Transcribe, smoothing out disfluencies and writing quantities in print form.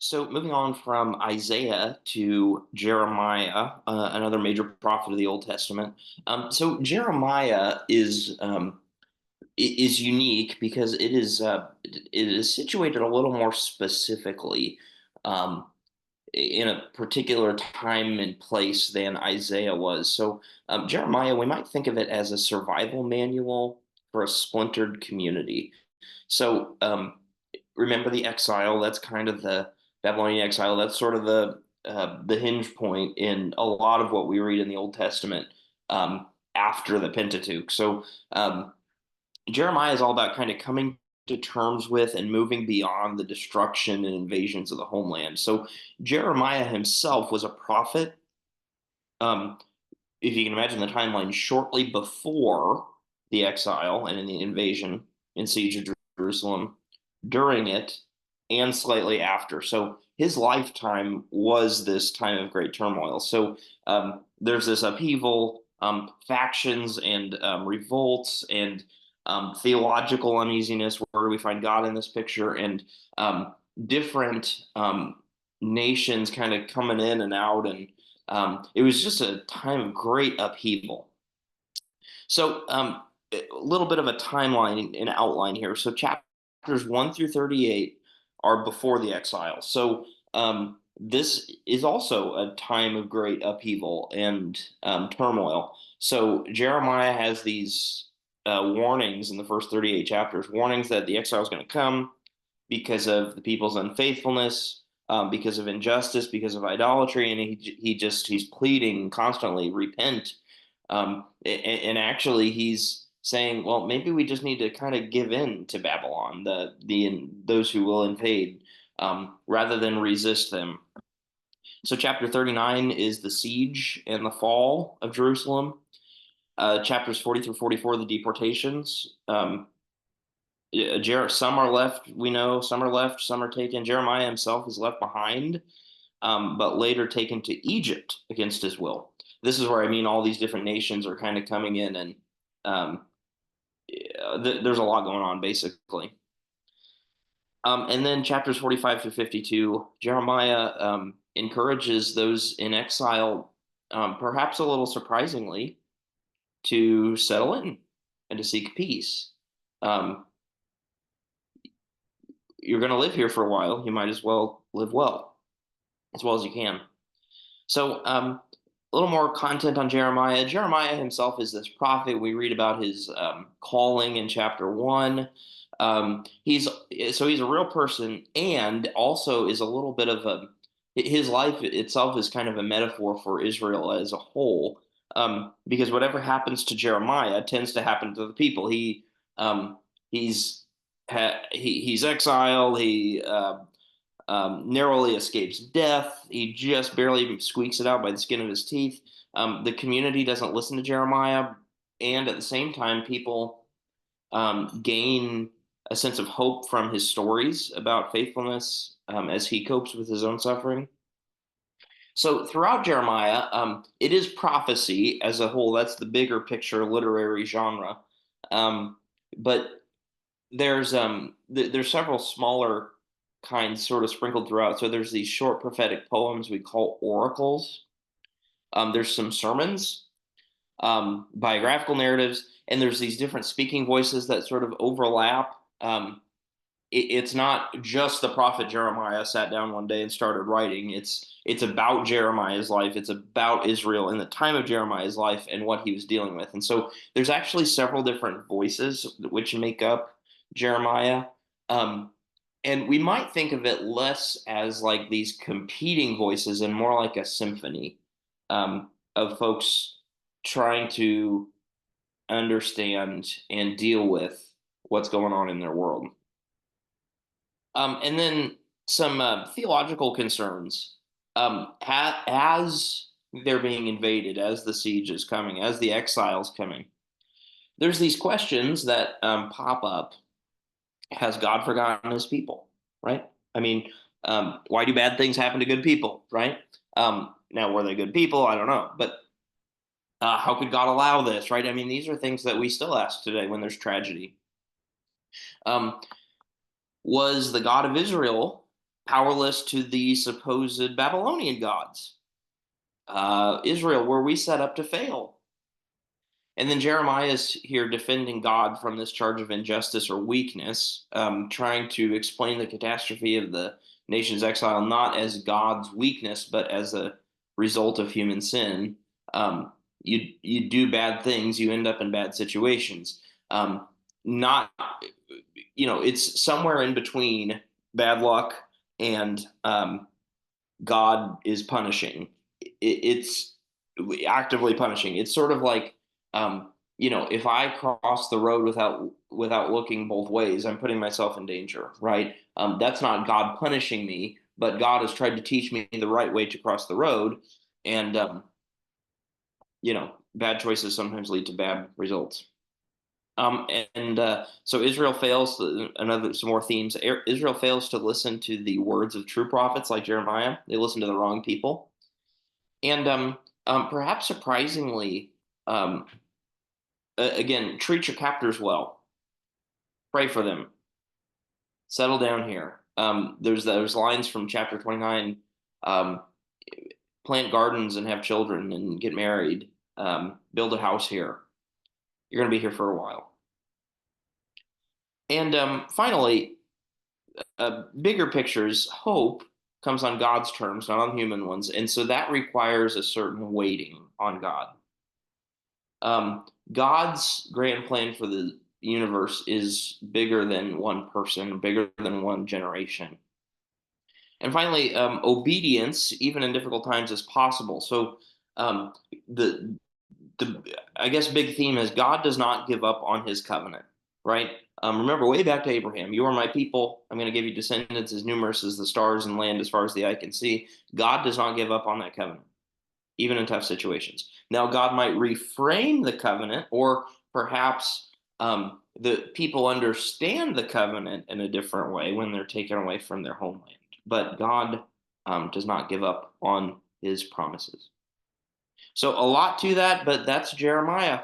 So moving on from Isaiah to Jeremiah, another major prophet of the Old Testament. So Jeremiah is unique because it is situated a little more specifically um, in a particular time and place than Isaiah was. So Jeremiah, we might think of it as a survival manual for a splintered community. So remember the exile. That's kind of the Babylonian exile. That's sort of the hinge point in a lot of what we read in the Old Testament after the Pentateuch. So Jeremiah is all about kind of coming to terms with and moving beyond the destruction and invasions of the homeland. So Jeremiah himself was a prophet. Um, if you can imagine the timeline, shortly before the exile and in the invasion and siege of Jerusalem, during it, and slightly after. So his lifetime was this time of great turmoil. So there's this upheaval, factions and revolts and theological uneasiness. Where do we find God in this picture? And different nations kind of coming in and out. And it was just a time of great upheaval. So, a little bit of a timeline and outline here. So, chapters 1 through 38 are before the exile. So, this is also a time of great upheaval and turmoil. So, Jeremiah has these warnings in the first 38 chapters, warnings that the exile is going to come because of the people's unfaithfulness, because of injustice, because of idolatry, and he's pleading constantly, repent. And actually, he's saying, well, maybe we just need to kind of give in to Babylon, the those who will invade, rather than resist them. So, chapter 39 is the siege and the fall of Jerusalem. Chapters 40 through 44, the deportations. Some are left, we know, some are left, some are taken. Jeremiah himself is left behind, but later taken to Egypt against his will. This is where I mean all these different nations are kind of coming in, and um, there's a lot going on, basically. And then chapters 45 through 52, Jeremiah encourages those in exile, perhaps a little surprisingly, to settle in and to seek peace. Um, you're going to live here for a while. You might as well live well as you can. So, a little more content on Jeremiah. Jeremiah himself is this prophet. We read about his calling in chapter 1. He's a real person, and also is a little bit of a his life itself is kind of a metaphor for Israel as a whole. Because whatever happens to Jeremiah tends to happen to the people. Um, he's he's exiled. He narrowly escapes death. He just barely squeaks it out by the skin of his teeth. The community doesn't listen to Jeremiah, and at the same time, people gain a sense of hope from his stories about faithfulness as he copes with his own suffering. So throughout Jeremiah, it is prophecy as a whole. That's the bigger picture literary genre. Um, but there's several smaller kinds sort of sprinkled throughout. So there's these short prophetic poems we call oracles. There's some sermons, biographical narratives, and there's these different speaking voices that sort of overlap. It's not just the prophet Jeremiah sat down one day and started writing. It's about Jeremiah's life. It's about Israel in the time of Jeremiah's life and what he was dealing with. And so there's actually several different voices which make up Jeremiah. Um, and we might think of it less as like these competing voices and more like a symphony of folks trying to understand and deal with what's going on in their world. And then some theological concerns. As they're being invaded, as the siege is coming, as the exile's coming, there's these questions that pop up. Has God forgotten his people? Right? I mean, why do bad things happen to good people? Right? Now, were they good people? I don't know. But how could God allow this? Right? I mean, these are things that we still ask today when there's tragedy. Um, was the God of Israel powerless to the supposed Babylonian gods. Israel, were we set up to fail? And then Jeremiah is here defending God from this charge of injustice or weakness, trying to explain the catastrophe of the nation's exile not as God's weakness, but as a result of human sin. You do bad things, you end up in bad situations. Not, it's somewhere in between bad luck and God is punishing. It's actively punishing. It's sort of like, if I cross the road without looking both ways, I'm putting myself in danger, right? That's not God punishing me, but God has tried to teach me the right way to cross the road, and bad choices sometimes lead to bad results. So Israel fails. Some more themes. Israel fails to listen to the words of true prophets like Jeremiah. They listen to the wrong people, and perhaps surprisingly, um, again, treat your captors well. Pray for them. Settle down here. There's those lines from chapter 29. Um, Plant gardens and have children and get married. Build a house here. You're going to be here for a while. And finally, bigger pictures, hope comes on God's terms, not on human ones. And so that requires a certain waiting on God. God's grand plan for the universe is bigger than one person, bigger than one generation. And finally, obedience, even in difficult times, is possible. So um, the the I guess big theme is God does not give up on His covenant, right? Remember, way back to Abraham, you are my people. I'm going to give you descendants as numerous as the stars and land as far as the eye can see. God does not give up on that covenant, even in tough situations. Now, God might reframe the covenant, or perhaps the people understand the covenant in a different way when they're taken away from their homeland. But God does not give up on His promises. So, a lot to that, but that's Jeremiah.